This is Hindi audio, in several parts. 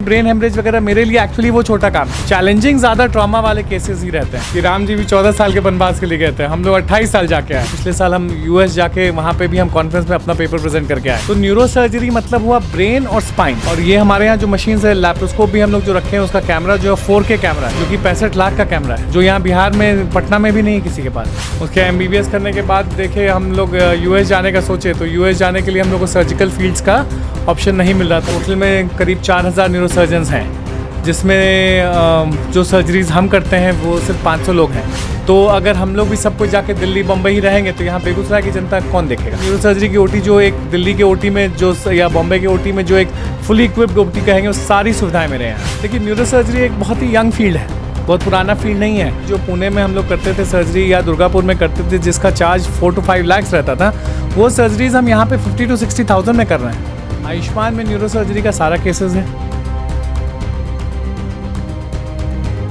ब्रेन हेमरेज वगैरह मेरे लिए एक्चुअली वो छोटा काम है। चैलेंजिंग ज़्यादा ट्रॉमा वाले केसेस ही रहते हैं कि राम जी भी 14 साल के वनवास के लिए गए थे, हम लोग 28 साल जाके आए। पिछले साल हम यूएस जाके वहाँ पे भी हम कॉन्फ्रेंस में अपना पेपर प्रेजेंट करके आए। तो न्यूरो सर्जरी मतलब हुआ ब्रेन और स्पाइन। और ये हमारे यहाँ जो मशीन है, लैप्रोस्कोप भी हम लोग जो रखे हैं, उसका कैमरा जो है 4K कैमरा है, जो कि 65 लाख का कैमरा है, जो यहाँ बिहार में पटना में भी नहीं किसी के पास। उसके MBBS करने के बाद देखे हम लोग यूएस जाने का सोचे, तो यूएस जाने के लिए हम लोग को सर्जिकल फील्ड्स का ऑप्शन नहीं मिल रहा था। टोटल में करीब 4000 न्यूरो सर्जन्स हैं, जिसमें जो सर्जरीज हम करते हैं वो सिर्फ 500 लोग हैं। तो अगर हम लोग भी सब कुछ जाके दिल्ली बम्बई ही रहेंगे तो यहाँ बेगूसराय की जनता कौन देखेगा। न्यूरो सर्जरी की ओटी जो एक दिल्ली के ओटी में जो या बॉम्बे के ओटी में जो एक फुली इक्विप्ड ओटी कहेंगे, वो सारी सुविधाएं मेरे यहाँ। लेकिन न्यूरो सर्जरी एक बहुत ही यंग फील्ड है, बहुत पुराना फील्ड नहीं है। जो पुणे में हम लोग करते थे सर्जरी या दुर्गापुर में करते थे, जिसका चार्ज 4 to 5 लाख रहता था, वो सर्जरीज हम यहाँ पे 50 to 60,000 में कर रहे हैं। आयुष्मान में न्यूरो सर्जरी का सारा केसेस है।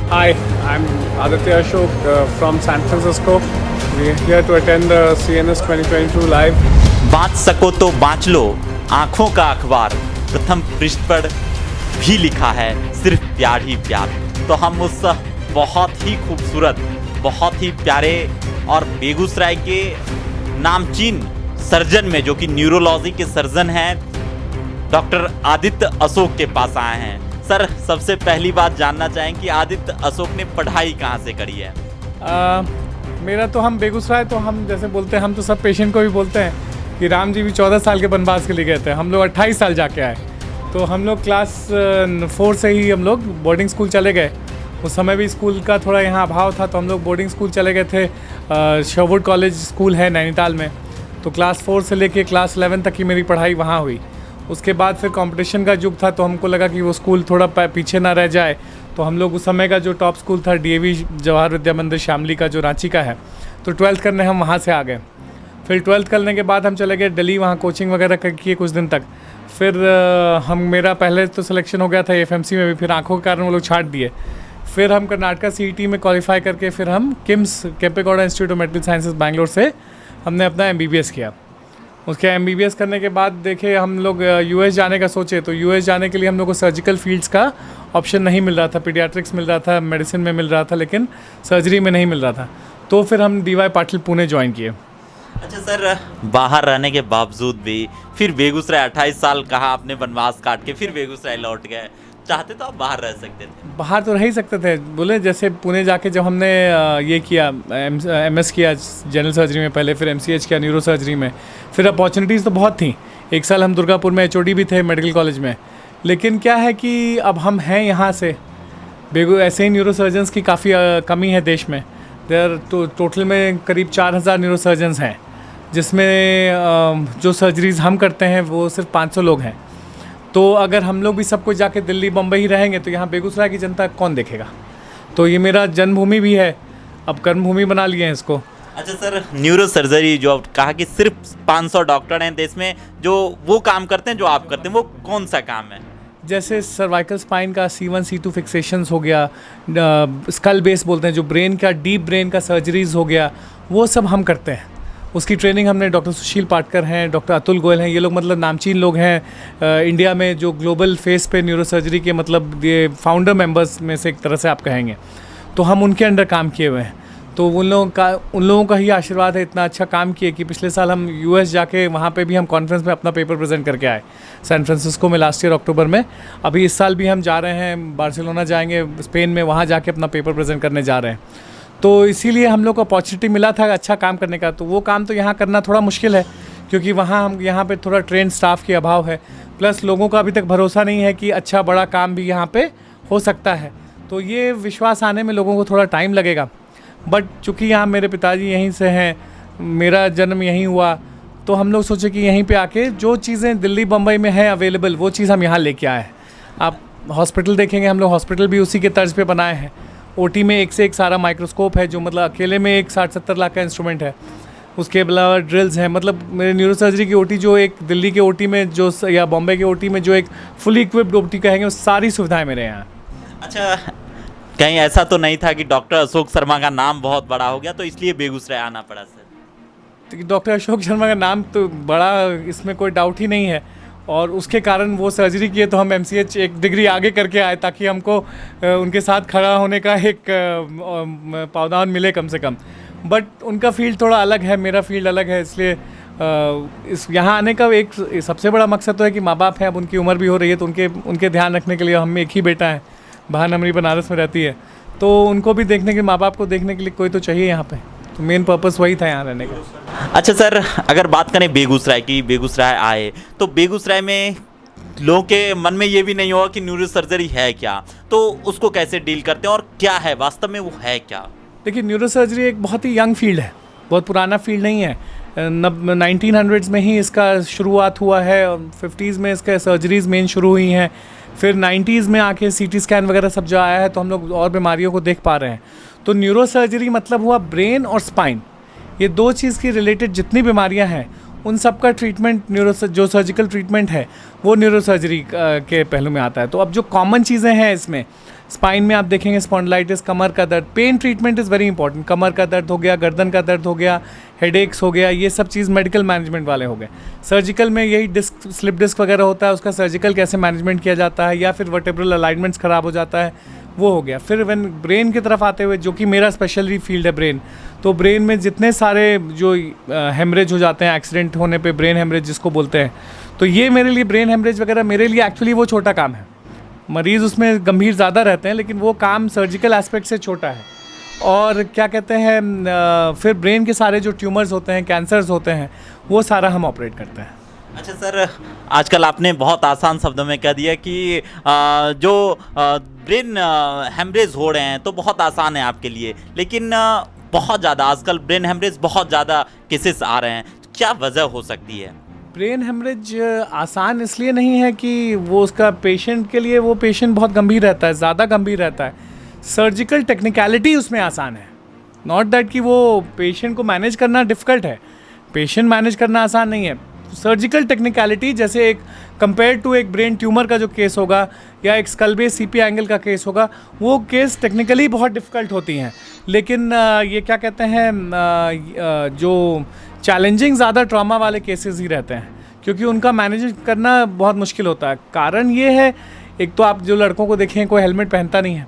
Hi, I'm Aditya Ashok from San Francisco. We are here to attend the CNS 2022 live. बाँच सको तो बाँच लो, आँखों का अखबार प्रथम पृष्ठ पर भी लिखा है सिर्फ प्यार ही प्यार। तो हम उस बहुत ही खूबसूरत, बहुत ही प्यारे और बेगूसराय के नामचीन सर्जन में, जो कि न्यूरोलॉजी के सर्जन हैं, डॉक्टर आदित्य अशोक के पास आए हैं। सर, सबसे पहली बात जानना चाहें कि आदित्य अशोक ने पढ़ाई कहाँ से करी है? मेरा तो हम बेगूसराय, तो हम जैसे बोलते हैं, हम तो सब पेशेंट को भी बोलते हैं कि राम जी भी 14 साल के वनवास के लिए गए थे, हम लोग 28 साल जाके आए। तो हम लोग क्लास 4 से ही हम लोग बोर्डिंग स्कूल चले गए। उस समय भी स्कूल का थोड़ा यहाँ अभाव था, तो हम लोग बोर्डिंग स्कूल चले गए थे। शवुड कॉलेज स्कूल है नैनीताल में, तो क्लास 4 से लेके क्लास 11 तक की मेरी पढ़ाई वहाँ हुई। उसके बाद फिर कंपटीशन का युग था, तो हमको लगा कि वो स्कूल थोड़ा पीछे ना रह जाए, तो हम लोग उस समय का जो टॉप स्कूल था DAV जवाहर विद्या मंदिर शामली का, जो रांची का है, तो 12th करने हम वहाँ से आ गए। फिर 12th करने के बाद हम चले गए दिल्ली, वहाँ कोचिंग वगैरह किए कुछ दिन तक। फिर मेरा पहले तो सिलेक्शन हो गया था FMC में भी, फिर आँखों के कारण वो लोग छाट दिए। फिर हम कर्नाटका CET में क्वालिफाई करके फिर हम KIMS Kempegowda institute of medical sciences Bangalore से हमने अपना MBBS किया। उसके MBBS करने के बाद देखे हम लोग यूएस जाने का सोचे, तो यूएस जाने के लिए हम लोग को सर्जिकल फील्ड्स का ऑप्शन नहीं मिल रहा था। पीडियाट्रिक्स मिल रहा था, मेडिसिन में मिल रहा था, लेकिन सर्जरी में नहीं मिल रहा था। तो फिर हम DY पाटिल पुणे ज्वाइन किए। अच्छा सर, बाहर रहने के बावजूद भी फिर बेगूसराय 28 साल कहा आपने वनवास काट के फिर बेगूसराय लौट गए। चाहते तो आप बाहर रह सकते थे। बाहर तो रह ही सकते थे, बोले जैसे पुणे जाके जब हमने ये किया, MS किया जनरल सर्जरी में पहले, फिर MCH किया न्यूरो सर्जरी में, फिर अपॉर्चुनिटीज़ तो बहुत थी। एक साल हम दुर्गापुर में HOD भी थे मेडिकल कॉलेज में। लेकिन क्या है कि अब हम हैं यहाँ से, ऐसे ही न्यूरो सर्जन्स की काफ़ी कमी है देश में। देर तो टोटल में करीब 4000 न्यूरो सर्जन्स हैं, जिसमें जो सर्जरीज हम करते हैं वो सिर्फ 500 लोग हैं। तो अगर हम लोग भी सब कुछ जाके दिल्ली बम्बई ही रहेंगे तो यहाँ बेगूसराय की जनता कौन देखेगा। तो ये मेरा जन्मभूमि भी है, अब कर्मभूमि बना लिए हैं इसको। अच्छा सर, न्यूरो सर्जरी जो आप कहा कि सिर्फ 500 डॉक्टर हैं देश में जो वो काम करते हैं जो आप करते हैं, वो कौन सा काम है? जैसे सर्वाइकल स्पाइन का C1 C2 फिक्सेशंस हो गया, स्कल बेस बोलते हैं, जो ब्रेन का डीप ब्रेन का सर्जरीज हो गया, वो सब हम करते हैं। उसकी ट्रेनिंग हमने डॉक्टर सुशील पाटकर हैं, डॉक्टर अतुल गोयल हैं, ये लोग मतलब नामचीन लोग हैं इंडिया में, जो ग्लोबल फेस पे न्यूरो सर्जरी के मतलब ये फाउंडर मेंबर्स में से एक तरह से आप कहेंगे। तो हम उनके अंडर काम किए हुए हैं। तो उन लोगों का ही आशीर्वाद है, इतना अच्छा काम किए कि पिछले साल हम यूएस जाके वहाँ पे भी हम कॉन्फ्रेंस में अपना पेपर प्रेजेंट करके आए, सैन फ्रांसिस्को में लास्ट ईयर अक्टूबर में। अभी इस साल भी हम जा रहे हैं, बार्सिलोना जाएंगे स्पेन में, वहाँ जाके अपना पेपर प्रेजेंट करने जा रहे हैं। तो इसीलिए हम लोग को अपॉर्चुनिटी मिला था अच्छा काम करने का। तो वो काम तो यहाँ करना थोड़ा मुश्किल है, क्योंकि वहाँ हम यहाँ पे थोड़ा ट्रेन स्टाफ की अभाव है, प्लस लोगों का अभी तक भरोसा नहीं है कि अच्छा बड़ा काम भी यहाँ पे हो सकता है। तो ये विश्वास आने में लोगों को थोड़ा टाइम लगेगा। बट चूँकि यहाँ मेरे पिताजी यहीं से हैं, मेरा जन्म यहीं हुआ, तो हम लोग सोचे कि यहीं पे आके जो चीज़ें दिल्ली बम्बई में हैं अवेलेबल, वो चीज़ हम यहाँ लेके आए हैं। आप हॉस्पिटल देखेंगे, हम लोग हॉस्पिटल भी उसी के तर्ज पे बनाए हैं। OT में एक से एक सारा माइक्रोस्कोप है, जो मतलब अकेले में एक 60-70 लाख का इंस्ट्रूमेंट है। उसके अलावा ड्रिल्स हैं, मतलब मेरे न्यूरो सर्जरी की OT जो एक दिल्ली के OT में जो या बॉम्बे के OT में जो एक फुली इक्विप्ड OT कहेंगे, वो सारी सुविधाएं मेरे यहाँ। अच्छा, कहीं ऐसा तो नहीं था कि डॉक्टर अशोक शर्मा का नाम बहुत बड़ा हो गया तो इसलिए बेगूसराय आना पड़ा? सर, डॉक्टर अशोक शर्मा का नाम तो बड़ा, इसमें कोई डाउट ही नहीं है। और उसके कारण वो सर्जरी किए तो हम MCH एक डिग्री आगे करके आए ताकि हमको उनके साथ खड़ा होने का एक पावदान मिले कम से कम। बट उनका फील्ड थोड़ा अलग है, मेरा फील्ड अलग है, इसलिए इस यहाँ आने का एक सबसे बड़ा मकसद तो है कि माँ बाप हैं, अब उनकी उम्र भी हो रही है, तो उनके ध्यान रखने के लिए हम एक ही बेटा है, बहन हमारी बनारस में रहती है, तो उनको भी देखने के, माँ बाप को देखने के लिए कोई तो चाहिए यहाँ पे, तो मेन पर्पस वही था यहाँ रहने का। अच्छा सर, अगर बात करें बेगूसराय की, बेगूसराय आए तो बेगूसराय में लोगों के मन में ये भी नहीं होगा कि न्यूरो सर्जरी है क्या, तो उसको कैसे डील करते हैं और क्या है वास्तव में वो है क्या? देखिए, न्यूरो सर्जरी एक बहुत ही यंग फील्ड है, बहुत पुराना फील्ड नहीं है। 1900s में ही इसका शुरुआत हुआ है और 50s में इसका सर्जरीज मेन शुरू हुई हैं, फिर 90s में आके CT स्कैन वगैरह सब जो आया है तो हम लोग और बीमारियों को देख पा रहे हैं। तो न्यूरो सर्जरी मतलब हुआ ब्रेन और स्पाइन, ये दो चीज़ की रिलेटेड जितनी बीमारियां हैं उन सब का ट्रीटमेंट जो सर्जिकल ट्रीटमेंट है वो न्यूरो सर्जरी के पहलू में आता है। तो अब जो कॉमन चीज़ें हैं इसमें, स्पाइन में आप देखेंगे स्पॉन्डिलाइटिस, कमर का दर्द, pain treatment is very important, कमर का दर्द हो गया, गर्दन का दर्द हो गया, हेडेक्स हो गया, ये सब चीज़ मेडिकल मैनेजमेंट वाले हो गए। सर्जिकल में यही डिस्क, स्लिप डिस्क वगैरह होता है, उसका सर्जिकल कैसे मैनेजमेंट किया जाता है, या फिर वर्टेब्रल अलाइनमेंट्स ख़राब हो जाता है, वो हो गया। फिर ब्रेन की तरफ आते हुए, जो कि मेरा स्पेशली फील्ड है ब्रेन, तो ब्रेन में जितने सारे जो हेमरेज हो जाते हैं एक्सीडेंट होने पे, ब्रेन हेमरेज जिसको बोलते हैं, तो ये मेरे लिए ब्रेन हेमरेज वगैरह मेरे लिए एक्चुअली वो छोटा काम है। मरीज़ उसमें गंभीर ज़्यादा रहते हैं, लेकिन वो काम सर्जिकल एस्पेक्ट से छोटा है। और क्या कहते हैं, फिर ब्रेन के सारे जो ट्यूमर्स होते हैं, कैंसर्स होते हैं, वो सारा हम ऑपरेट करते हैं। अच्छा सर, आजकल आपने बहुत आसान शब्दों में कह दिया कि जो ब्रेन हेमरेज हो रहे हैं तो बहुत आसान है आपके लिए, लेकिन बहुत ज़्यादा आजकल ब्रेन हेमरेज बहुत ज़्यादा केसेस आ रहे हैं, क्या वजह हो सकती है? ब्रेन हेमरेज आसान इसलिए नहीं है कि वो उसका पेशेंट के लिए, वो पेशेंट बहुत गंभीर रहता है, ज़्यादा गंभीर रहता है। सर्जिकल टेक्निकलिटी उसमें आसान है, नॉट दैट कि वो पेशेंट को मैनेज करना डिफ़िकल्ट है, पेशेंट मैनेज करना आसान नहीं है। सर्जिकल टेक्निकलिटी जैसे एक कंपेयर टू एक ब्रेन ट्यूमर का जो केस होगा या एक स्कल बेस CP एंगल का केस होगा, वो केस टेक्निकली बहुत डिफ़िकल्ट होती हैं, लेकिन ये क्या कहते हैं, जो चैलेंजिंग ज़्यादा ट्रॉमा वाले केसेस ही रहते हैं, क्योंकि उनका मैनेज करना बहुत मुश्किल होता है। कारण ये है, एक तो आप जो लड़कों को देखें कोई हेलमेट पहनता नहीं है,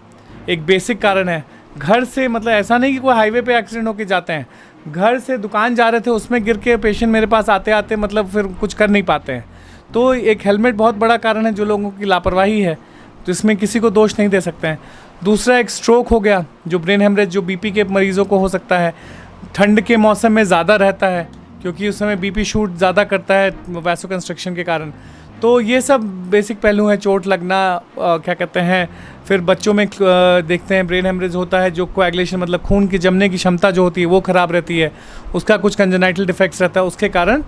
एक बेसिक कारण है। घर से, मतलब ऐसा नहीं कि कोई हाईवे पे एक्सीडेंट होके जाते हैं, घर से दुकान जा रहे थे उसमें गिर के पेशेंट मेरे पास आते आते मतलब फिर कुछ कर नहीं पाते हैं। तो एक हेलमेट बहुत बड़ा कारण है जो लोगों की लापरवाही है, तो इसमें किसी को दोष नहीं दे सकते हैं। दूसरा एक स्ट्रोक हो गया, जो ब्रेन हेमरेज जो BP के मरीज़ों को हो सकता है, ठंड के मौसम में ज़्यादा रहता है क्योंकि उस समय BP शूट ज़्यादा करता है वैसोकंस्ट्रक्शन के कारण। तो ये सब बेसिक पहलू हैं, चोट लगना, क्या कहते हैं, फिर बच्चों में देखते हैं ब्रेन हेमरेज होता है, जो कोएगुलेशन मतलब खून की जमने की क्षमता जो होती है वो ख़राब रहती है, उसका कुछ कंजेनाइटल डिफेक्ट्स रहता है, उसके कारण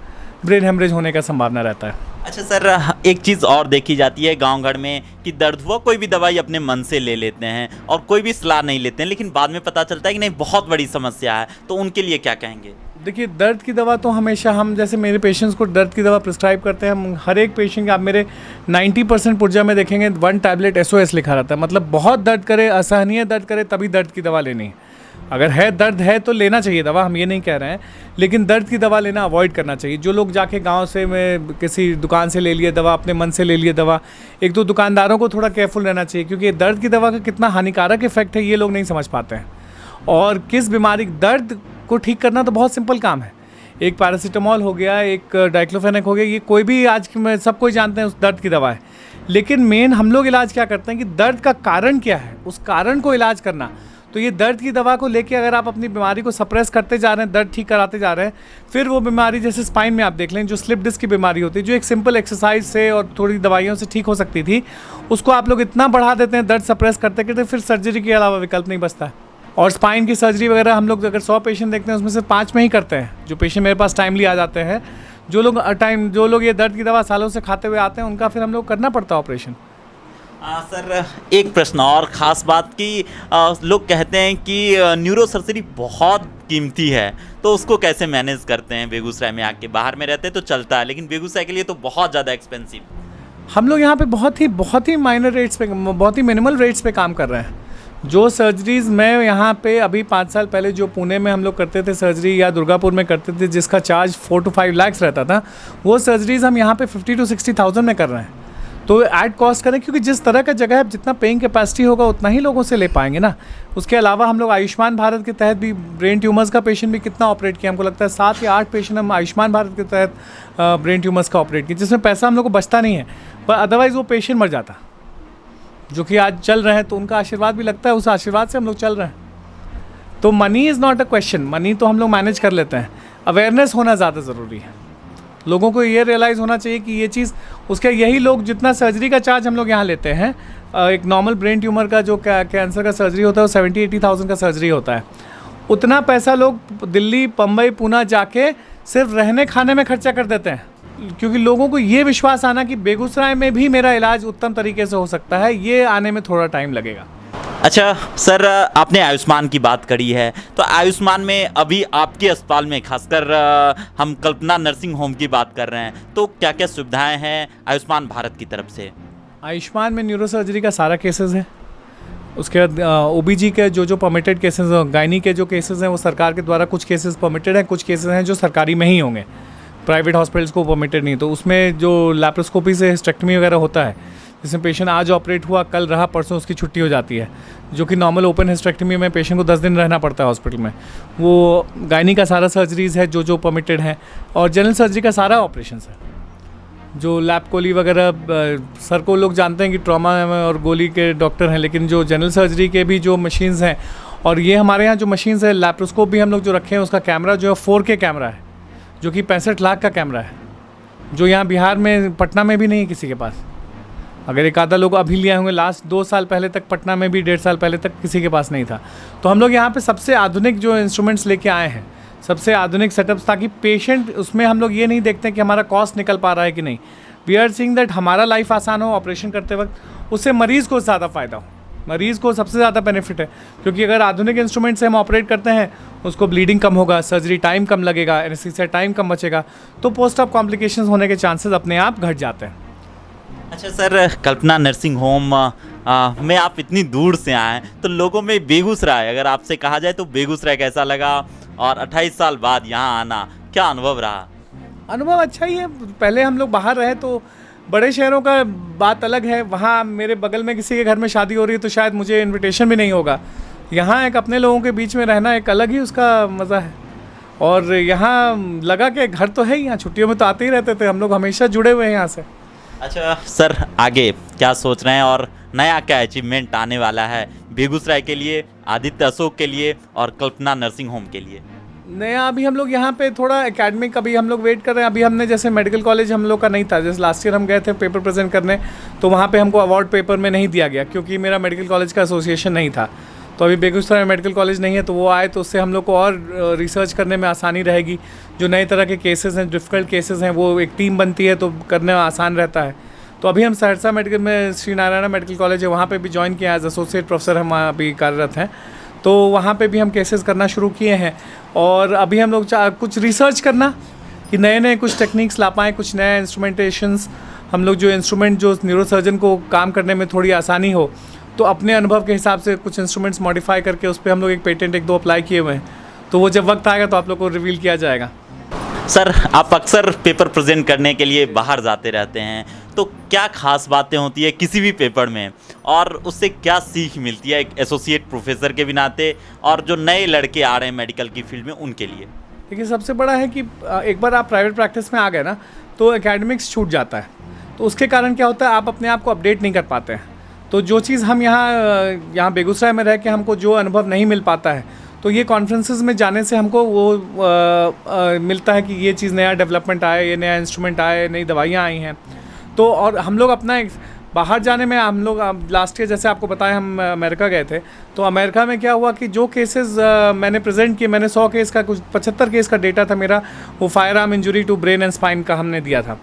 ब्रेन हेमरेज होने का संभावना रहता है। अच्छा सर, एक चीज़ और देखी जाती है गांव घर में कि दर्द हुआ, कोई भी दवाई अपने मन से ले लेते हैं और कोई भी सलाह नहीं लेते हैं, लेकिन बाद में पता चलता है कि नहीं बहुत बड़ी समस्या है, तो उनके लिए क्या कहेंगे? देखिए, दर्द की दवा तो हमेशा हम, जैसे मेरे पेशेंट्स को दर्द की दवा प्रिस्क्राइब करते हैं, हम हर एक पेशेंट के, आप मेरे 90% पुर्जा में देखेंगे 1 टैबलेट SOS लिखा रहता है, मतलब बहुत दर्द करे, असहनीय दर्द करे तभी दर्द की दवा लेनी है। अगर है दर्द है तो लेना चाहिए दवा, हम ये नहीं कह रहे हैं, लेकिन दर्द की दवा लेना अवॉइड करना चाहिए। जो लोग जाके गांव से में किसी दुकान से ले लिए दवा, अपने मन से ले लिए दवा, एक तो दुकानदारों को थोड़ा केयरफुल रहना चाहिए, क्योंकि दर्द की दवा का कितना हानिकारक इफेक्ट है ये लोग नहीं समझ पाते हैं। और किस बीमारी, दर्द को ठीक करना तो बहुत सिंपल काम है, एक पैरासीटामॉल हो गया, एक डाइक्लोफेनेक हो गया, ये कोई भी आज में सब कोई जानते हैं उस दर्द की दवा है। लेकिन मेन हम लोग इलाज क्या करते हैं कि दर्द का कारण क्या है, उस कारण को इलाज करना। तो ये दर्द की दवा को लेके अगर आप अपनी बीमारी को सप्रेस करते जा रहे हैं, दर्द ठीक कराते जा रहे हैं, फिर वो बीमारी, जैसे स्पाइन में आप देख लें, जो स्लिप डिस्क की बीमारी होती है, जो एक सिंपल एक्सरसाइज से और थोड़ी दवाइयों से ठीक हो सकती थी, उसको आप लोग इतना बढ़ा देते हैं दर्द सप्रेस करते करते, फिर सर्जरी के अलावा विकल्प नहीं बचता है। और स्पाइन की सर्जरी वगैरह हम लोग अगर 100 पेशेंट देखते हैं उसमें से 5 में ही करते हैं, जो पेशेंट मेरे पास टाइमली आ जाते हैं। जो लोग ये दर्द की दवा सालों से खाते हुए आते हैं, उनका फिर हम लोग करना पड़ता है ऑपरेशन। सर, एक प्रश्न और ख़ास बात कि लोग कहते हैं कि न्यूरो सर्जरी बहुत कीमती है, तो उसको कैसे मैनेज करते हैं? बेगूसराय में आके, बाहर में रहते तो चलता है, लेकिन बेगूसराय के लिए तो बहुत ज़्यादा एक्सपेंसिव। हम लोग यहाँ पे बहुत ही माइनर रेट्स पे, बहुत ही मिनिमल रेट्स पे काम कर रहे हैं। जो सर्जरीज मैं यहाँ पे अभी 5 साल पहले जो पुणे में हम लोग करते थे सर्जरी या दुर्गापुर में करते थे जिसका चार्ज 4 to 5 लाख रहता था, वो सर्जरीज हम यहाँ पे 50 to 60,000 में कर रहे हैं। तो ऐड कॉस्ट करें, क्योंकि जिस तरह का जगह है जितना पेइंग कैपेसिटी होगा उतना ही लोगों से ले पाएंगे ना। उसके अलावा हम लोग आयुष्मान भारत के तहत भी ब्रेन ट्यूमर्स का पेशेंट भी कितना ऑपरेट किया, हमको लगता है 7 या 8 पेशेंट हम आयुष्मान भारत के तहत ब्रेन ट्यूमर्स का ऑपरेट किए, जिसमें पैसा हम लोग को बचता नहीं है, पर अदरवाइज़ वो पेशेंट मर जाता, जो कि आज चल रहे हैं। तो उनका आशीर्वाद भी लगता है, उस आशीर्वाद से हम लोग चल रहे हैं। तो money is not a question, money तो हम लोग मैनेज कर लेते हैं। अवेयरनेस होना ज़्यादा ज़रूरी है, लोगों को ये रियलाइज़ होना चाहिए कि ये चीज़ उसके यही लोग जितना सर्जरी का चार्ज हम लोग यहाँ लेते हैं, एक नॉर्मल ब्रेन ट्यूमर का जो कैंसर का सर्जरी होता है वो 70-80,000 का सर्जरी होता है, उतना पैसा लोग दिल्ली, बम्बई, पूना जाके सिर्फ रहने खाने में खर्चा कर देते हैं, क्योंकि लोगों को ये विश्वास आना कि बेगूसराय में भी मेरा इलाज उत्तम तरीके से हो सकता है, ये आने में थोड़ा टाइम लगेगा। अच्छा सर, आपने आयुष्मान की बात करी है, तो आयुष्मान में अभी आपके अस्पताल में खासकर हम कल्पना नर्सिंग होम की बात कर रहे हैं, तो क्या क्या सुविधाएं हैं आयुष्मान भारत की तरफ से? आयुष्मान में न्यूरो सर्जरी का सारा केसेस है, उसके बाद ओबीजी के जो परमिटेड केसेस हैं, गायनी के जो केसेस हैं वो सरकार के द्वारा कुछ केसेस परमिटेड हैं, कुछ केसेस हैं जो सरकारी में ही होंगे, प्राइवेट हॉस्पिटल्स को परमिटेड नहीं। तो उसमें जो लैप्रोस्कोपी से हिस्टेक्टमी वगैरह होता है, जिसमें पेशेंट आज ऑपरेट हुआ, कल रहा, परसों उसकी छुट्टी हो जाती है, जो कि नॉर्मल ओपन हिस्टेक्टमी में पेशेंट को 10 दिन रहना पड़ता है हॉस्पिटल में, वो गायनी का सारा सर्जरीज़ है जो परमिटेड है। और जनरल सर्जरी का सारा ऑपरेशन है, जो लैप कोली वगैरह, सर को लोग जानते हैं कि ट्रॉमा और गोली के डॉक्टर हैं, लेकिन जो जनरल सर्जरी के भी जो मशीन्स हैं, और ये हमारे यहाँ जो मशीन्स है, लैप्रोस्कोप भी हम लोग जो रखे हैं उसका कैमरा जो है 4K कैमरा है, जो कि 65 लाख का कैमरा है, जो यहाँ बिहार में पटना में भी नहीं है किसी के पास। अगर एक आधा लोग अभी लिए होंगे, लास्ट 2 साल पहले तक पटना में भी 1.5 साल पहले तक किसी के पास नहीं था। तो हम लोग यहाँ पे सबसे आधुनिक जो इंस्ट्रूमेंट्स लेके आए हैं, सबसे आधुनिक सेटअप्स, ताकि पेशेंट उसमें हम लोग ये नहीं देखते हैं कि हमारा कॉस्ट निकल पा रहा है कि नहीं। वी आर सीइंग दैट हमारा लाइफ आसान हो ऑपरेशन करते वक्त, उससे मरीज़ को ज़्यादा फ़ायदा हो, मरीज़ को सबसे ज़्यादा बेनिफिट है। क्योंकि अगर आधुनिक इंस्ट्रूमेंट से हम ऑपरेट करते हैं, उसको ब्लीडिंग कम होगा, सर्जरी टाइम कम लगेगा, एनेस्थीसिया टाइम कम बचेगा, तो पोस्ट ऑप कॉम्प्लिकेशंस होने के चांसेस अपने आप घट जाते हैं। अच्छा सर, कल्पना नर्सिंग होम में आप इतनी दूर से आए, तो लोगों में बेगूसराय, अगर आपसे कहा जाए तो बेगूसराय कैसा लगा, और 28 साल बाद यहाँ आना क्या अनुभव रहा? अनुभव अच्छा ही है। पहले हम लोग बाहर रहे तो बड़े शहरों का बात अलग है, वहाँ मेरे बगल में किसी के घर में शादी हो रही है तो शायद मुझे इनविटेशन भी नहीं होगा। यहाँ एक अपने लोगों के बीच में रहना एक अलग ही उसका मज़ा है। और यहाँ लगा कि घर तो है ही, यहाँ छुट्टियों में तो आते ही रहते थे हम लोग, हमेशा जुड़े हुए हैं यहाँ से। अच्छा सर, आगे क्या सोच रहे हैं और नया क्या अचीवमेंट आने वाला है बेगूसराय के लिए, आदित्य अशोक के लिए और कल्पना नर्सिंग होम के लिए? नया अभी हम लोग यहाँ पे थोड़ा एकेडमिक अभी हम लोग वेट कर रहे हैं। अभी हमने जैसे मेडिकल कॉलेज हम लोग का नहीं था, जैसे लास्ट ईयर हम गए थे पेपर प्रेजेंट करने, तो वहाँ पे हमको अवार्ड पेपर में नहीं दिया गया क्योंकि मेरा मेडिकल कॉलेज का एसोसिएशन नहीं था। तो अभी बेगूसराय में मेडिकल कॉलेज नहीं है, तो वो आए तो उससे हम लोग को और रिसर्च करने में आसानी रहेगी। जो नए तरह के केसेस हैं, डिफ़िकल्ट केसेस हैं, वो एक टीम बनती है तो करने में आसान रहता है। तो अभी हम सहरसा मेडिकल में श्री नारायण मेडिकल कॉलेज है, वहाँ पे भी ज्वाइन किया, एज एसोसिएट प्रोफेसर हम वहाँ अभी कार्यरत हैं। तो वहाँ पे भी हम केसेस करना शुरू किए हैं। और अभी हम लोग कुछ रिसर्च करना कि नए नए कुछ टेक्निक्स ला पाएँ, कुछ नए इंस्ट्रूमेंटेशंस, हम लोग जो इंस्ट्रूमेंट जो न्यूरोसर्जन को काम करने में थोड़ी आसानी हो, तो अपने अनुभव के हिसाब से कुछ इंस्ट्रूमेंट्स मॉडिफाई करके उस पर हम लोग एक पेटेंट 1-2 अप्लाई किए हुए हैं। तो वो जब वक्त आएगा तो आप लोग को रिवील किया जाएगा। सर, आप अक्सर पेपर प्रेजेंट करने के लिए बाहर जाते रहते हैं, तो क्या खास बातें होती है किसी भी पेपर में, और उससे क्या सीख मिलती है एक एसोसिएट प्रोफेसर के भी नाते, और जो नए लड़के आ रहे हैं मेडिकल की फील्ड में उनके लिए? देखिए, सबसे बड़ा है कि एक बार आप प्राइवेट प्रैक्टिस में आ गए ना, तो एकेडमिक्स छूट जाता है। तो उसके कारण क्या होता है, आप अपने आप को अपडेट नहीं कर पाते हैं। तो जो चीज़ हम यहाँ बेगूसराय में रह के हमको जो अनुभव नहीं मिल पाता है, तो ये कॉन्फ्रेंसेस में जाने से हमको वो मिलता है कि ये चीज़ नया डेवलपमेंट आया, ये नया इंस्ट्रूमेंट आया, नई दवाइयाँ आई हैं। तो और हम लोग अपना बाहर जाने में, हम लोग लास्ट ईयर जैसे आपको बताया हम अमेरिका गए थे, तो अमेरिका में क्या हुआ कि जो केसेस मैंने प्रेजेंट किए, मैंने 100 केस का, कुछ 75 केस का डेटा था मेरा, वो firearm injury to brain and spine का हमने दिया था।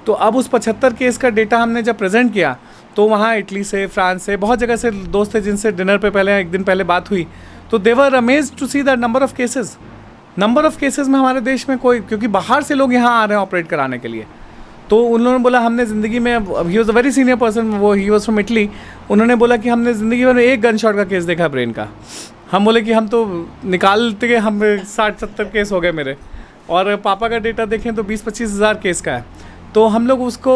तो अब उस 75 केस का डेटा हमने जब प्रेजेंट किया, तो वहाँ इटली से, फ्रांस से, बहुत जगह से दोस्त थे जिनसे डिनर पे पहले एक दिन पहले बात हुई, तो they were amazed to see that number of cases में हमारे देश में कोई, क्योंकि बाहर से लोग यहाँ आ रहे हैं ऑपरेट कराने के लिए, तो उन्होंने बोला हमने ज़िंदगी में, he was a very senior person, वो ही वॉज फ्रॉम इटली, उन्होंने बोला कि हमने ज़िंदगी में एक गन शॉट का केस देखा ब्रेन का। हम बोले कि हम तो निकालते गए, हम 60-70 केस हो गए मेरे, और पापा का डेटा देखें तो 20-25 हज़ार केस का है। तो हम लोग उसको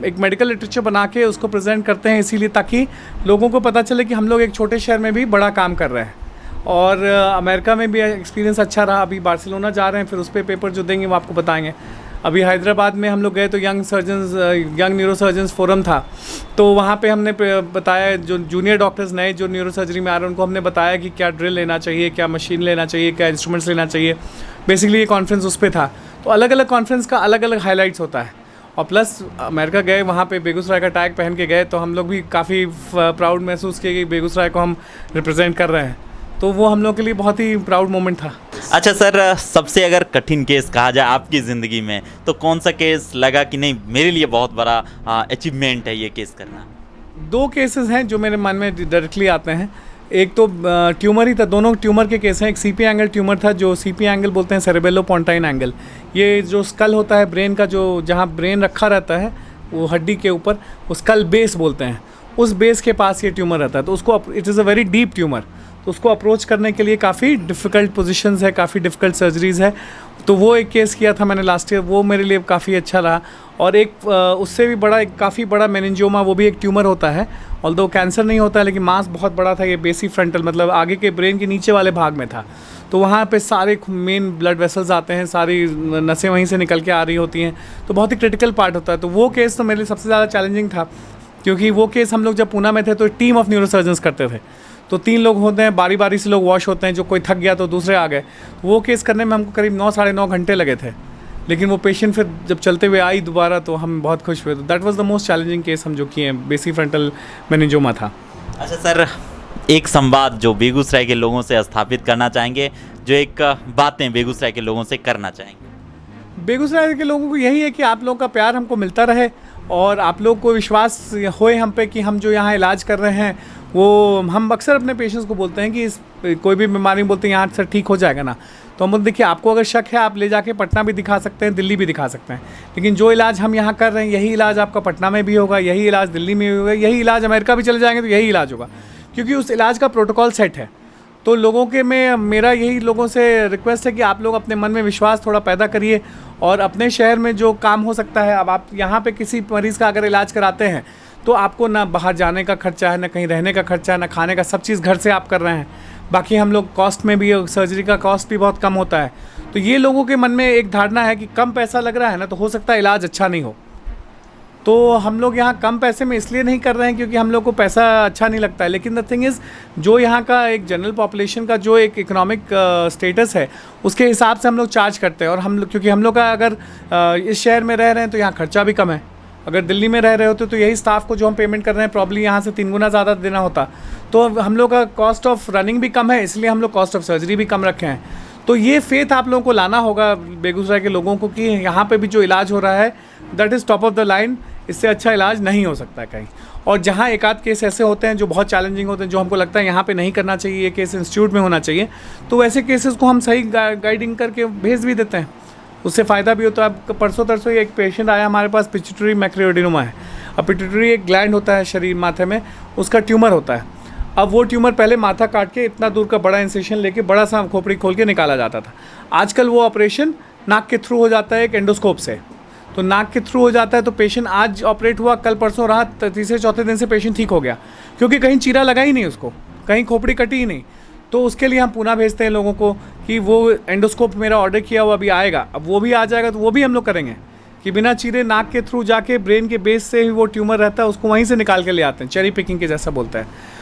एक मेडिकल लिटरेचर बना के उसको प्रेजेंट करते हैं, इसीलिए ताकि लोगों को पता चले कि हम लोग एक छोटे शहर में भी बड़ा काम कर रहे हैं। और अमेरिका में भी एक्सपीरियंस अच्छा रहा। अभी बार्सिलोना जा रहे हैं, फिर उस पर पेपर जो देंगे वो आपको बताएंगे। अभी हैदराबाद में हम लोग गए तो यंग न्यूरो सर्जन्स फोरम था, तो वहाँ पे हमने बताया, जो जूनियर डॉक्टर्स नए जो न्यूरो सर्जरी में आ रहे हैं उनको हमने बताया कि क्या ड्रिल लेना चाहिए, क्या मशीन लेना चाहिए, क्या इंस्ट्रूमेंट्स लेना चाहिए। बेसिकली ये कॉन्फ्रेंस उस पर था। तो अलग अलग कॉन्फ्रेंस का अलग अलग हाईलाइट्स होता है। और प्लस अमेरिका गए, वहाँ पे बेगूसराय का टैग पहन के गए, तो हम लोग भी काफ़ी प्राउड महसूस किए कि बेगूसराय को हम रिप्रेजेंट कर रहे हैं। तो वो हम लोग के लिए बहुत ही प्राउड मोमेंट था। अच्छा सर, सबसे अगर कठिन केस कहा जाए आपकी ज़िंदगी में तो कौन सा केस लगा कि नहीं मेरे लिए बहुत बड़ा अचीवमेंट है ये केस करना? 2 केसेस हैं जो मेरे मन में डायरेक्टली आते हैं। एक तो ट्यूमर ही था, दोनों ट्यूमर के केस हैं। एक सीपी एंगल ट्यूमर था, जो सीपी एंगल बोलते हैं सेरेबेलो पोंटाइन एंगल। ये जो स्कल होता है ब्रेन का, जो जहाँ ब्रेन रखा रहता है वो हड्डी के ऊपर, वो स्कल बेस बोलते हैं, उस बेस के पास ये ट्यूमर रहता है। तो उसको, it is a very deep tumour, तो उसको अप्रोच करने के लिए काफ़ी डिफ़िकल्ट पोजीशंस है, काफ़ी डिफ़िकल्ट सर्जरीज़ है। तो वो एक केस किया था मैंने लास्ट ईयर, वो मेरे लिए काफ़ी अच्छा रहा। और एक उससे भी बड़ा, एक काफ़ी बड़ा मेनिंजियोमा, वो भी एक ट्यूमर होता है, ऑल्दो कैंसर नहीं होता है, लेकिन मास बहुत बड़ा था। ये बेसी फ्रंटल, मतलब आगे के ब्रेन के नीचे वाले भाग में था। तो वहाँ पे सारे मेन ब्लड वेसल्स आते हैं, सारी नसें वहीं से निकल के आ रही होती हैं, तो बहुत ही क्रिटिकल पार्ट होता है। तो वो केस तो मेरे लिए सबसे ज़्यादा चैलेंजिंग था, क्योंकि वो केस हम लोग जब पूना में थे तो टीम ऑफ न्यूरोसर्जन्स करते थे। तो 3 लोग होते हैं, बारी बारी से लोग वॉश होते हैं, जो कोई थक गया तो दूसरे आ गए। वो केस करने में हमको करीब 9-9.5 घंटे लगे थे, लेकिन वो पेशेंट फिर जब चलते हुए आई दोबारा तो हम बहुत खुश हुए। तो that was the most challenging case हम जो किए हैं, बेसी फ्रंटल मेनिंजियोमा था। अच्छा सर, एक संवाद जो बेगूसराय के लोगों से स्थापित करना चाहेंगे, जो एक बातें बेगूसराय के लोगों से करना चाहेंगे? बेगूसराय के लोगों को यही है कि आप लोगों का प्यार हमको मिलता रहे, और आप लोग को विश्वास होए हम पे कि हम जो यहाँ इलाज कर रहे हैं वो, हम अक्सर अपने पेशेंट्स को बोलते हैं कि कोई भी बीमारी बोलते हैं यहाँ सर ठीक हो जाएगा ना, तो हम देखिए आपको अगर शक है आप ले जाके पटना भी दिखा सकते हैं, दिल्ली भी दिखा सकते हैं, लेकिन जो इलाज हम यहाँ कर रहे हैं यही इलाज आपका पटना में भी होगा, यही इलाज दिल्ली में भी होगा, यही इलाज अमेरिका भी चले जाएंगे तो यही इलाज होगा, क्योंकि उस इलाज का प्रोटोकॉल सेट है। तो लोगों के में मेरा यही लोगों से रिक्वेस्ट है कि आप लोग अपने मन में विश्वास थोड़ा पैदा करिए, और अपने शहर में जो काम हो सकता है, अब आप यहाँ पे किसी मरीज़ का अगर इलाज कराते हैं तो आपको ना बाहर जाने का खर्चा है, ना कहीं रहने का खर्चा है, ना खाने का, सब चीज़ घर से आप कर रहे हैं। बाकी हम लोग कॉस्ट में भी, सर्जरी का कॉस्ट भी बहुत कम होता है। तो ये लोगों के मन में एक धारणा है कि कम पैसा लग रहा है ना, तो हो सकता है इलाज अच्छा नहीं हो। तो हम लोग यहाँ कम पैसे में इसलिए नहीं कर रहे हैं क्योंकि हम लोग को पैसा अच्छा नहीं लगता है, लेकिन द थिंग इज़ जो यहाँ का एक जनरल पॉपुलेशन का जो एक इकोनॉमिक स्टेटस है उसके हिसाब से हम लोग चार्ज करते हैं। और हम लोग, क्योंकि हम लोग का अगर इस शहर में रह रहे हैं तो यहाँ खर्चा भी कम है। अगर दिल्ली में रह रहे होते तो यही स्टाफ को जो हम पेमेंट कर रहे हैं प्रॉब्ली यहाँ से 3 गुना ज़्यादा देना होता। तो हम लोग का कॉस्ट ऑफ रनिंग भी कम है, इसलिए हम लोग कॉस्ट ऑफ सर्जरी भी कम रखे हैं। तो ये फेथ आप लोगों को लाना होगा बेगूसराय के लोगों को कि यहाँ पे भी जो इलाज हो रहा है that is top of the line, इससे अच्छा इलाज नहीं हो सकता है कहीं। और जहाँ एक आध केस ऐसे होते हैं जो बहुत चैलेंजिंग होते हैं, जो हमको लगता है यहाँ पे नहीं करना चाहिए, ये केस इंस्टीट्यूट में होना चाहिए, तो वैसे केसेस को हम सही गाइडिंग करके भेज भी देते हैं, उससे फ़ायदा भी होता है। अब परसों तरसों एक पेशेंट आया हमारे पास, पिट्यूटरी मैक्रोएडेनोमा है। अब पिट्यूटरी एक ग्लैंड होता है शरीर माथे में, उसका ट्यूमर होता है। अब वो ट्यूमर पहले माथा काट के इतना दूर का बड़ा इंसेशन लेके बड़ा सा खोपड़ी खोल के निकाला जाता था। आजकल वो ऑपरेशन नाक के थ्रू हो जाता है एक एंडोस्कोप से, तो नाक के थ्रू हो जाता है। तो पेशेंट आज ऑपरेट हुआ, कल परसों रहा, तीसरे चौथे दिन से पेशेंट ठीक हो गया, क्योंकि कहीं चीरा लगा ही नहीं उसको, कहीं खोपड़ी कटी ही नहीं। तो उसके लिए हम पुणे भेजते हैं लोगों को कि वो एंडोस्कोप मेरा ऑर्डर किया हुआ अभी आएगा, अब वो भी आ जाएगा तो वो भी हम लोग करेंगे कि बिना चीरे नाक के थ्रू जाके ब्रेन के बेस से ही वो ट्यूमर रहता है उसको वहीं से निकाल के ले आते हैं, चेरी पिकिंग के जैसा बोलता है।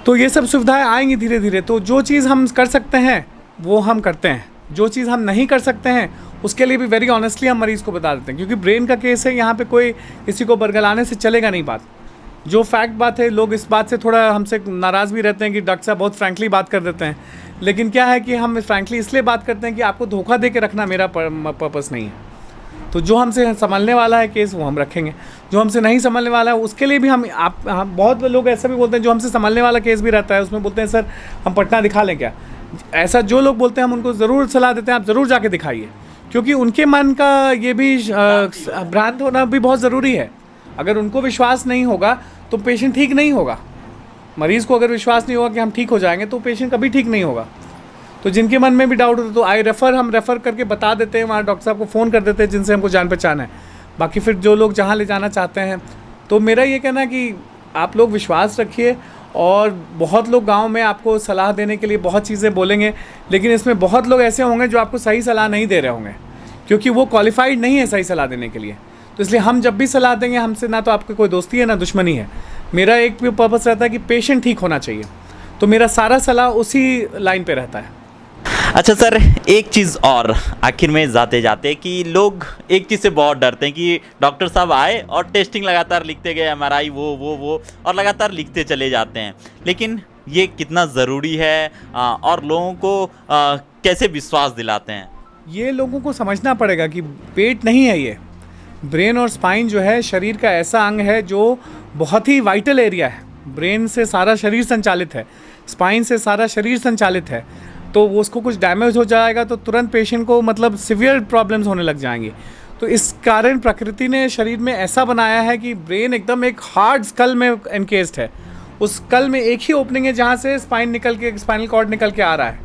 तो ये सब सुविधाएं आएंगी धीरे धीरे। तो जो चीज़ हम कर सकते हैं वो हम करते हैं, जो चीज़ हम नहीं कर सकते हैं उसके लिए भी वेरी ऑनेस्टली हम मरीज़ को बता देते हैं, क्योंकि ब्रेन का केस है, यहाँ पे कोई किसी को बरगलाने से चलेगा नहीं बात। जो फैक्ट बात है, लोग इस बात से थोड़ा हमसे नाराज़ भी रहते हैं कि डॉक्टर साहब बहुत फ्रैंकली बात कर देते हैं, लेकिन क्या है कि हम फ्रैंकली इसलिए बात करते हैं कि आपको धोखा दे के रखना मेरा पर्पस नहीं है। तो जो हमसे संभालने वाला है केस वो हम रखेंगे, जो हमसे नहीं संभालने वाला है उसके लिए भी हम बहुत लोग ऐसा भी बोलते हैं, जो हमसे संभालने वाला केस भी रहता है उसमें बोलते हैं सर हम पटना दिखा लें क्या। ऐसा जो लोग बोलते हैं हम उनको ज़रूर सलाह देते हैं आप ज़रूर जाके दिखाइए, क्योंकि उनके मन का ये भी भ्रांत होना भी बहुत ज़रूरी है। अगर उनको विश्वास नहीं होगा तो पेशेंट ठीक नहीं होगा। मरीज़ को अगर विश्वास नहीं होगा कि हम ठीक हो जाएंगे तो पेशेंट कभी ठीक नहीं होगा। तो जिनके मन में भी डाउट होता है तो हम रेफ़र करके बता देते हैं, वहाँ डॉक्टर साहब को फ़ोन कर देते हैं जिनसे हमको जान पहचान है। बाकी फिर जो लोग जहाँ ले जाना चाहते हैं, तो मेरा ये कहना है कि आप लोग विश्वास रखिए। और बहुत लोग गांव में आपको सलाह देने के लिए बहुत चीज़ें बोलेंगे, लेकिन इसमें बहुत लोग ऐसे होंगे जो आपको सही सलाह नहीं दे रहे होंगे, क्योंकि वो क्वालिफाइड नहीं है सही सलाह देने के लिए। तो इसलिए हम जब भी सलाह देंगे, हमसे ना तो आपकी कोई दोस्ती है ना दुश्मनी है। मेरा एक भी पर्पस रहता है कि पेशेंट ठीक होना चाहिए, तो मेरा सारा सलाह उसी लाइन पे रहता है। अच्छा सर, एक चीज़ और आखिर में जाते जाते कि लोग एक चीज़ से बहुत डरते हैं कि डॉक्टर साहब आए और टेस्टिंग लगातार लिखते गए, एमआरआई वो और लगातार लिखते चले जाते हैं। लेकिन ये कितना ज़रूरी है और लोगों को कैसे विश्वास दिलाते हैं? ये लोगों को समझना पड़ेगा कि पेट नहीं है ये, ब्रेन और स्पाइन जो है शरीर का ऐसा अंग है जो बहुत ही वाइटल एरिया है। ब्रेन से सारा शरीर संचालित है, स्पाइन से सारा शरीर संचालित है। तो वो उसको कुछ डैमेज हो जाएगा तो तुरंत पेशेंट को मतलब सिवियर प्रॉब्लम्स होने लग जाएंगी। तो इस कारण प्रकृति ने शरीर में ऐसा बनाया है कि ब्रेन एकदम एक हार्ड स्कल में एनकेस्ड है। उस स्कल में एक ही ओपनिंग है जहाँ से स्पाइनल कॉर्ड निकल के आ रहा है।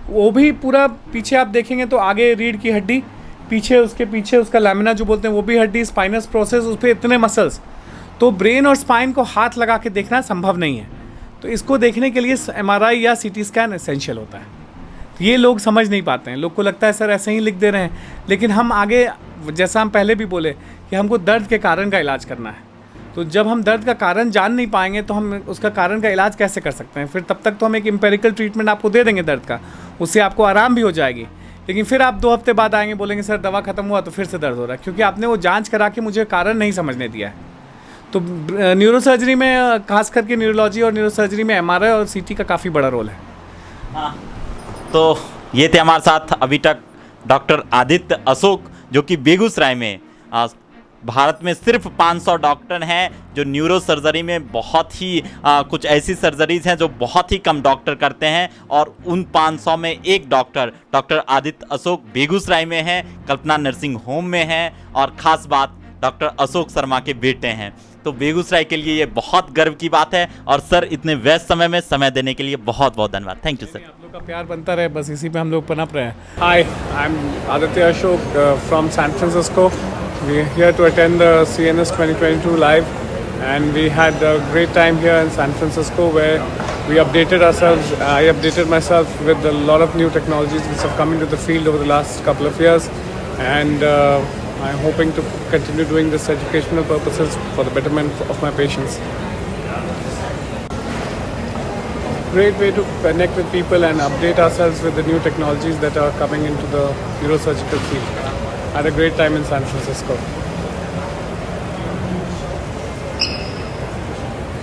वो भी पूरा पीछे आप देखेंगे तो आगे रीढ़ की हड्डी, पीछे उसका लैमिना जो बोलते हैं वो भी हड्डी, स्पाइनस प्रोसेस, उस पर इतने मसल्स। तो ब्रेन और स्पाइन को हाथ लगा के देखना संभव नहीं है। तो इसको देखने के लिए एमआरआई या सीटी स्कैन एसेंशियल होता है। ये लोग समझ नहीं पाते हैं। लोग को लगता है सर ऐसे ही लिख दे रहे हैं, लेकिन हम आगे, जैसा हम पहले भी बोले कि हमको दर्द के कारण का इलाज करना है। तो जब हम दर्द का कारण जान नहीं पाएंगे तो हम उसका कारण का इलाज कैसे कर सकते हैं? फिर तब तक तो हम एक एम्पेरिकल ट्रीटमेंट आपको दे देंगे दर्द का, उससे आपको आराम भी हो जाएगी। लेकिन फिर आप 2 हफ्ते बाद आएंगे, बोलेंगे सर दवा ख़त्म हुआ तो फिर से दर्द हो रहा है, क्योंकि आपने वो जाँच करा के मुझे कारण नहीं समझने दिया है। तो न्यूरोसर्जरी में, खास करके न्यूरोलॉजी और न्यूरोसर्जरी में एमआरआई और सीटी का काफ़ी बड़ा रोल है। हाँ, तो ये थे हमारे साथ अभी तक डॉक्टर आदित्य अशोक, जो कि बेगूसराय में भारत में सिर्फ 500 डॉक्टर हैं जो न्यूरो सर्जरी में बहुत ही कुछ ऐसी सर्जरीज हैं जो बहुत ही कम डॉक्टर करते हैं, और उन 500 में एक डॉक्टर आदित्य अशोक बेगूसराय में हैं, कल्पना नर्सिंग होम में हैं, और ख़ास बात डॉक्टर अशोक शर्मा के बेटे हैं। तो बेगूसराय के लिए ये बहुत गर्व की बात है। और सर, इतने व्यस्त समय में समय देने के लिए बहुत बहुत धन्यवाद। Thank you sir. आप लोग का प्यार बनता रहे, बस इसी पे हम लोग पनप रहे हैं। Hi, I am Aditya Ashok from San Francisco. We are here to attend the CNS 2022 live and we had a great time here in San Francisco where we updated ourselves. I updated myself with a lot of new technologies which have come into the field over the last couple of years, and I'm hoping to continue doing this educational purposes for the betterment of my patients. Great way to connect with people and update ourselves with the new technologies that are coming into the neurosurgical field. I had a great time in San Francisco.